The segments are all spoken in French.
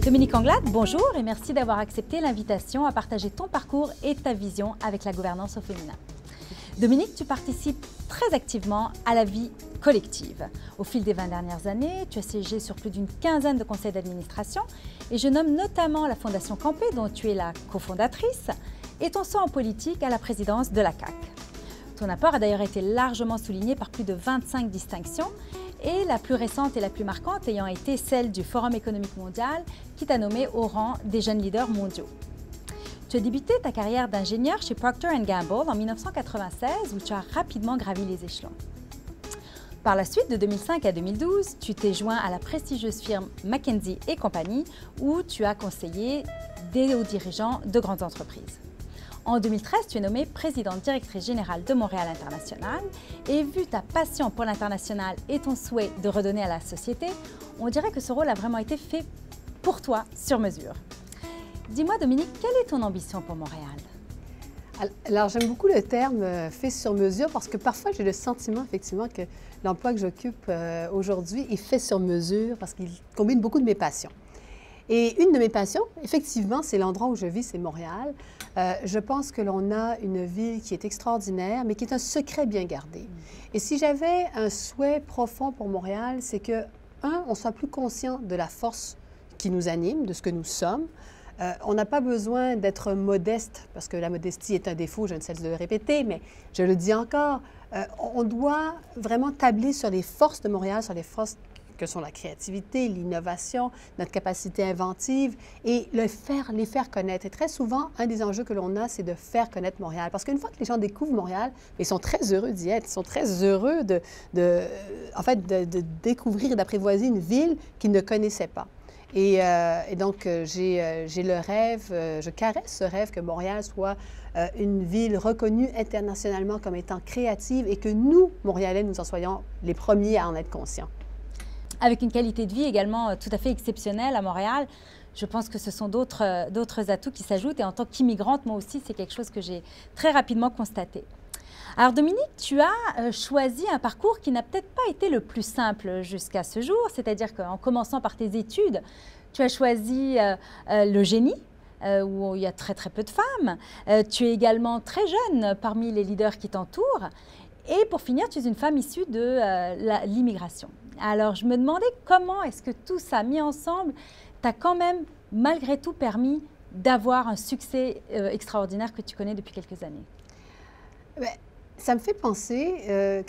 Dominique Anglade, bonjour et merci d'avoir accepté l'invitation à partager ton parcours et ta vision avec la gouvernance au féminin. Dominique, tu participes très activement à la vie collective. Au fil des 20 dernières années, tu as siégé sur plus d'une quinzaine de conseils d'administration et je nomme notamment la Fondation Campé, dont tu es la cofondatrice, et ton saut en politique à la présidence de la CAQ. Ton apport a d'ailleurs été largement souligné par plus de 25 distinctions et la plus récente et la plus marquante ayant été celle du Forum économique mondial qui t'a nommé au rang des jeunes leaders mondiaux. Tu as débuté ta carrière d'ingénieur chez Procter & Gamble en 1996 où tu as rapidement gravi les échelons. Par la suite, de 2005 à 2012, tu t'es joint à la prestigieuse firme McKinsey & Company où tu as conseillé des hauts dirigeants de grandes entreprises. En 2013, tu es nommée présidente directrice générale de Montréal International et vu ta passion pour l'international et ton souhait de redonner à la société, on dirait que ce rôle a vraiment été fait pour toi sur mesure. Dis-moi Dominique, quelle est ton ambition pour Montréal? Alors, j'aime beaucoup le terme « fait sur mesure » parce que parfois, j'ai le sentiment, effectivement, que l'emploi que j'occupe aujourd'hui est fait sur mesure parce qu'il combine beaucoup de mes passions. Et une de mes passions, effectivement, c'est l'endroit où je vis, c'est Montréal. Je pense que l'on a une ville qui est extraordinaire, mais qui est un secret bien gardé. Et si j'avais un souhait profond pour Montréal, c'est que, on soit plus conscient de la force qui nous anime, de ce que nous sommes. On n'a pas besoin d'être modeste, parce que la modestie est un défaut, je ne cesse de le répéter, mais je le dis encore, on doit vraiment tabler sur les forces de Montréal, sur les forces que sont la créativité, l'innovation, notre capacité inventive et les faire connaître. Et très souvent, un des enjeux que l'on a, c'est de faire connaître Montréal. Parce qu'une fois que les gens découvrent Montréal, ils sont très heureux d'y être. Ils sont très heureux de découvrir et d'apprivoiser une ville qu'ils ne connaissaient pas. Et donc, j'ai le rêve, je caresse ce rêve que Montréal soit une ville reconnue internationalement comme étant créative et que nous, Montréalais, nous en soyons les premiers à en être conscients. Avec une qualité de vie également tout à fait exceptionnelle à Montréal, je pense que ce sont d'autres atouts qui s'ajoutent. Et en tant qu'immigrante, moi aussi, c'est quelque chose que j'ai très rapidement constaté. Alors Dominique, tu as choisi un parcours qui n'a peut-être pas été le plus simple jusqu'à ce jour, c'est-à-dire qu'en commençant par tes études, tu as choisi le génie, où il y a très peu de femmes. Tu es également très jeune parmi les leaders qui t'entourent. Et pour finir, tu es une femme issue de l'immigration. Alors, je me demandais comment est-ce que tout ça mis ensemble t'a quand même, malgré tout, permis d'avoir un succès extraordinaire que tu connais depuis quelques années. Bien, ça me fait penser,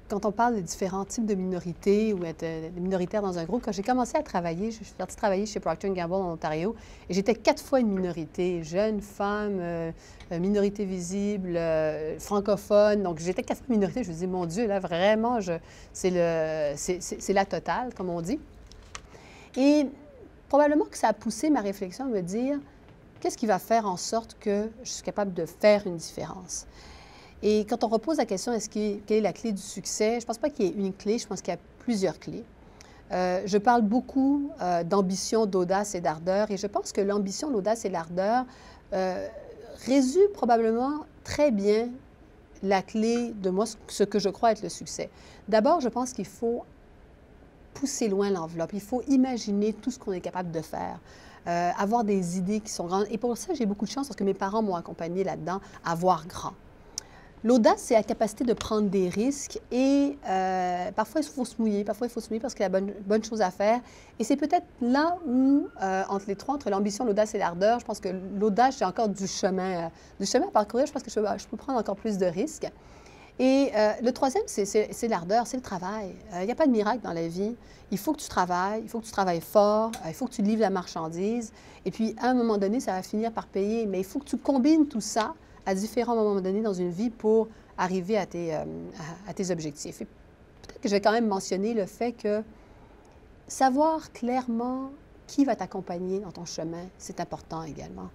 quand on parle de différents types de minorités ou être minoritaire dans un groupe, quand j'ai commencé à travailler, je suis partie travailler chez Procter & Gamble en Ontario, et j'étais 4 fois une minorité, jeune, femme, minorité visible, francophone. Donc, j'étais 4 fois une minorité. Je me disais, mon Dieu, là, vraiment, c'est la totale, comme on dit. Et probablement que ça a poussé ma réflexion à me dire, qu'est-ce qui va faire en sorte que je suis capable de faire une différence? Et quand on repose la question, quelle est la clé du succès? Je ne pense pas qu'il y ait une clé, je pense qu'il y a plusieurs clés. Je parle beaucoup d'ambition, d'audace et d'ardeur, et je pense que l'ambition, l'audace et l'ardeur résument probablement très bien la clé de moi, ce que je crois être le succès. D'abord, je pense qu'il faut pousser loin l'enveloppe, il faut imaginer tout ce qu'on est capable de faire. Avoir des idées qui sont grandes. Et pour ça, j'ai beaucoup de chance parce que mes parents m'ont accompagnée là-dedans à voir grand. L'audace, c'est la capacité de prendre des risques et parfois, il faut se mouiller. Parfois, il faut se mouiller parce qu'il y a bonne chose à faire. Et c'est peut-être là où, entre les trois, entre l'ambition, l'audace et l'ardeur, je pense que l'audace, j'ai encore du chemin à parcourir. Je pense que je peux prendre encore plus de risques. Et le troisième, c'est l'ardeur, c'est le travail. Il n'y a pas de miracle dans la vie. Il faut que tu travailles, il faut que tu travailles fort, il faut que tu livres la marchandise. Et puis, à un moment donné, ça va finir par payer. Mais il faut que tu combines tout ça à différents moments donnés dans une vie pour arriver à tes objectifs. Et peut-être que je vais quand même mentionner le fait que savoir clairement qui va t'accompagner dans ton chemin, c'est important également.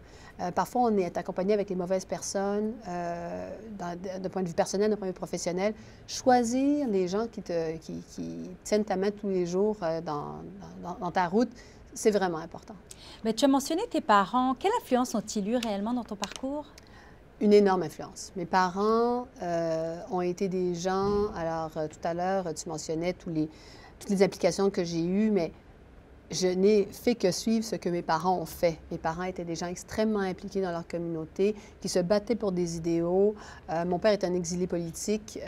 Parfois, on est accompagné avec les mauvaises personnes, d'un point de vue personnel, d'un point de vue professionnel. Choisir les gens qui tiennent ta main tous les jours dans ta route, c'est vraiment important. Mais tu as mentionné tes parents. Quelle influence ont-ils eu réellement dans ton parcours? Une énorme influence. Mes parents ont été des gens, alors tout à l'heure, tu mentionnais toutes les applications que j'ai eues, mais je n'ai fait que suivre ce que mes parents ont fait. Mes parents étaient des gens extrêmement impliqués dans leur communauté, qui se battaient pour des idéaux. Mon père est un exilé politique,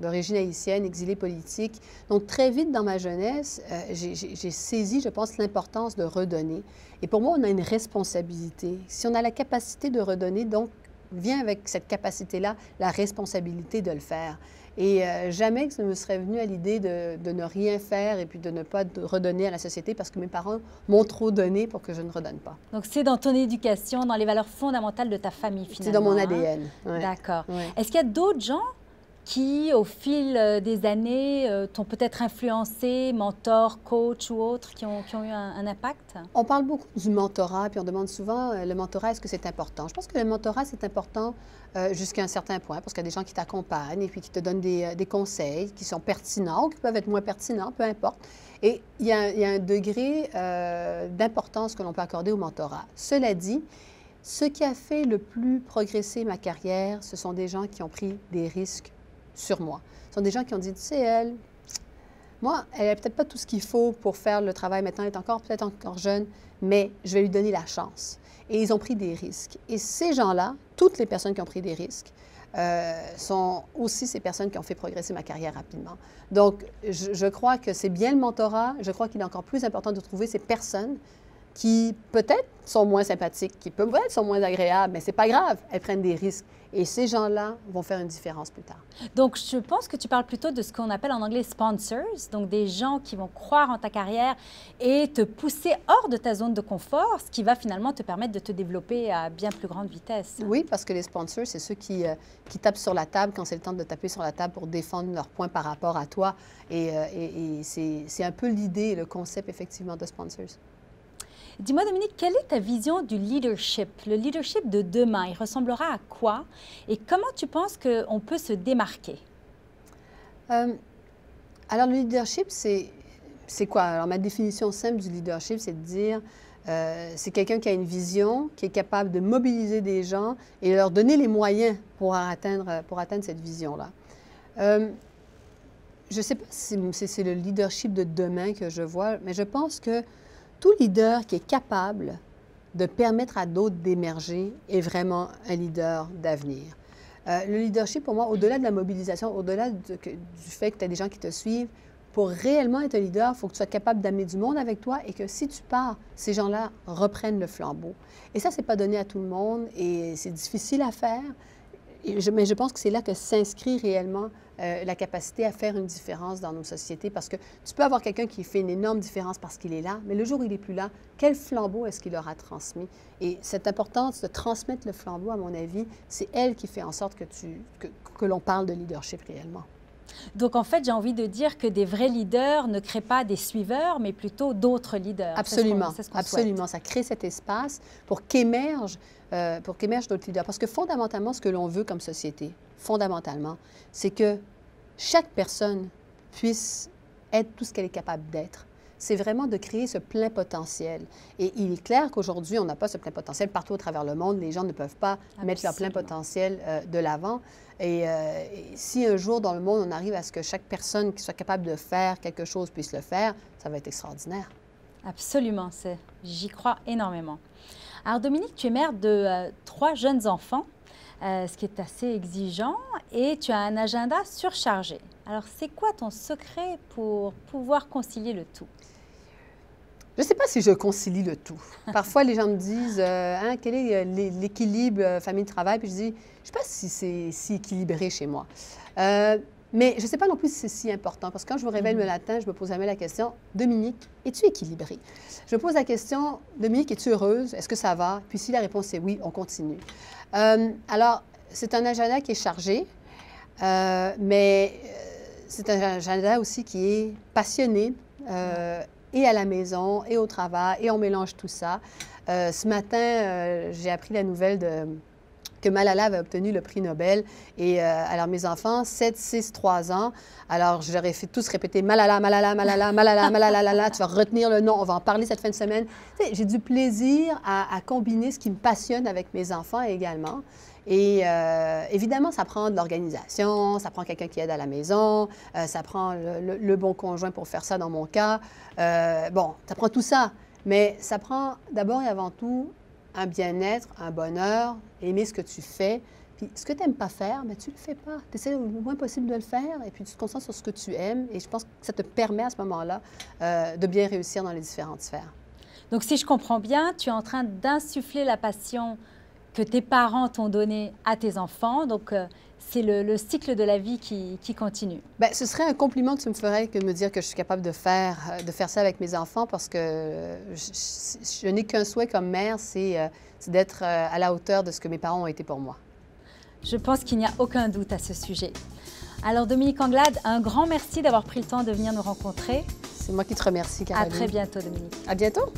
d'origine haïtienne, exilé politique. Donc, très vite dans ma jeunesse, j'ai saisi, je pense, l'importance de redonner. Et pour moi, on a une responsabilité. Si on a la capacité de redonner, donc, vient avec cette capacité-là la responsabilité de le faire. Et jamais que ça me serait venu à l'idée de ne rien faire et puis de ne pas redonner à la société parce que mes parents m'ont trop donné pour que je ne redonne pas. Donc, c'est dans ton éducation, dans les valeurs fondamentales de ta famille, finalement. C'est dans mon ADN. Ouais. D'accord. Ouais. Est-ce qu'il y a d'autres gens qui, au fil des années, t'ont peut-être influencé, mentor, coach ou autres, qui ont eu un impact? On parle beaucoup du mentorat, puis on demande souvent, le mentorat, est-ce que c'est important? Je pense que le mentorat, c'est important jusqu'à un certain point, parce qu'il y a des gens qui t'accompagnent et puis qui te donnent des conseils qui sont pertinents ou qui peuvent être moins pertinents, peu importe. Et il y a un degré d'importance que l'on peut accorder au mentorat. Cela dit, ce qui a fait le plus progresser ma carrière, ce sont des gens qui ont pris des risques sur moi. Ce sont des gens qui ont dit, tu sais, elle n'a peut-être pas tout ce qu'il faut pour faire le travail maintenant, elle est peut-être encore jeune, mais je vais lui donner la chance. Et ils ont pris des risques. Et ces gens-là, toutes les personnes qui ont pris des risques, sont aussi ces personnes qui ont fait progresser ma carrière rapidement. Donc, je crois que c'est bien le mentorat. Je crois qu'il est encore plus important de trouver ces personnes qui peut-être sont moins sympathiques, qui peut-être sont moins agréables, mais c'est pas grave, elles prennent des risques. Et ces gens-là vont faire une différence plus tard. Donc, je pense que tu parles plutôt de ce qu'on appelle en anglais sponsors, donc des gens qui vont croire en ta carrière et te pousser hors de ta zone de confort, ce qui va finalement te permettre de te développer à bien plus grande vitesse. Oui, parce que les sponsors, c'est ceux qui tapent sur la table quand c'est le temps de taper sur la table pour défendre leurs points par rapport à toi. Et c'est un peu l'idée, le concept, effectivement, de sponsors. Dis-moi, Dominique, quelle est ta vision du leadership? Le leadership de demain, il ressemblera à quoi? Et comment tu penses qu'on peut se démarquer? Alors, le leadership, c'est quoi? Alors, ma définition simple du leadership, c'est de dire, c'est quelqu'un qui a une vision, qui est capable de mobiliser des gens et leur donner les moyens pour atteindre cette vision-là. Je ne sais pas si c'est le leadership de demain que je vois, mais je pense que tout leader qui est capable de permettre à d'autres d'émerger est vraiment un leader d'avenir. Le leadership, pour moi, au-delà de la mobilisation, au-delà du fait que tu as des gens qui te suivent, pour réellement être un leader, il faut que tu sois capable d'amener du monde avec toi et que si tu pars, ces gens-là reprennent le flambeau. Et ça, ce n'est pas donné à tout le monde et c'est difficile à faire. Mais je pense que c'est là que s'inscrit réellement la capacité à faire une différence dans nos sociétés parce que tu peux avoir quelqu'un qui fait une énorme différence parce qu'il est là, mais le jour où il n'est plus là, quel flambeau est-ce qu'il aura transmis? Et cette importance de transmettre le flambeau, à mon avis, c'est elle qui fait en sorte que l'on parle de leadership réellement. Donc, en fait, j'ai envie de dire que des vrais leaders ne créent pas des suiveurs, mais plutôt d'autres leaders. Absolument, c'est ce qu'on absolument. souhaite. Ça crée cet espace pour qu'émergent d'autres leaders. Parce que fondamentalement, ce que l'on veut comme société, fondamentalement, c'est que chaque personne puisse être tout ce qu'elle est capable d'être. C'est vraiment de créer ce plein potentiel. Et il est clair qu'aujourd'hui, on n'a pas ce plein potentiel partout au travers le monde. Les gens ne peuvent pas mettre leur plein potentiel de l'avant. Et si un jour dans le monde, on arrive à ce que chaque personne qui soit capable de faire quelque chose puisse le faire, ça va être extraordinaire. Absolument, j'y crois énormément. Alors Dominique, tu es mère de 3 jeunes enfants, ce qui est assez exigeant, et tu as un agenda surchargé. Alors c'est quoi ton secret pour pouvoir concilier le tout? Je ne sais pas si je concilie le tout. Parfois, les gens me disent quel est l'équilibre famille-travail? Puis je dis, je ne sais pas si c'est si équilibré chez moi. Mais je ne sais pas non plus si c'est si important, parce que quand je me réveille le matin, je me pose jamais la question, Dominique, es-tu équilibrée? Je me pose la question, Dominique, es-tu heureuse? Est-ce que ça va? Puis si la réponse est oui, on continue. Alors, c'est un agenda qui est chargé, mais c'est un agenda aussi qui est passionné, et à la maison, et au travail, et on mélange tout ça. Ce matin, j'ai appris la nouvelle que Malala avait obtenu le prix Nobel. Et alors, mes enfants, 7, 6, 3 ans, alors je leur ai fait tous répéter Malala, Malala, Malala, Malala, Malala, Malala, tu vas retenir le nom, on va en parler cette fin de semaine. Tu sais, j'ai du plaisir à combiner ce qui me passionne avec mes enfants également. Et évidemment, ça prend de l'organisation, ça prend quelqu'un qui aide à la maison, ça prend le bon conjoint pour faire ça dans mon cas. Bon, ça prend tout ça, mais ça prend d'abord et avant tout un bien-être, un bonheur, aimer ce que tu fais. Puis ce que tu n'aimes pas faire, bien, tu ne le fais pas. Tu essaies au moins possible de le faire et puis tu te concentres sur ce que tu aimes. Et je pense que ça te permet à ce moment-là de bien réussir dans les différentes sphères. Donc, si je comprends bien, tu es en train d'insuffler la passion que tes parents t'ont donnée à tes enfants. Donc, c'est le cycle de la vie qui continue. Bien, ce serait un compliment que tu me ferais que de me dire que je suis capable de faire ça avec mes enfants parce que je n'ai qu'un souhait comme mère, c'est d'être à la hauteur de ce que mes parents ont été pour moi. Je pense qu'il n'y a aucun doute à ce sujet. Alors, Dominique Anglade, un grand merci d'avoir pris le temps de venir nous rencontrer. C'est moi qui te remercie, Caroline. À très bientôt, Dominique. À bientôt.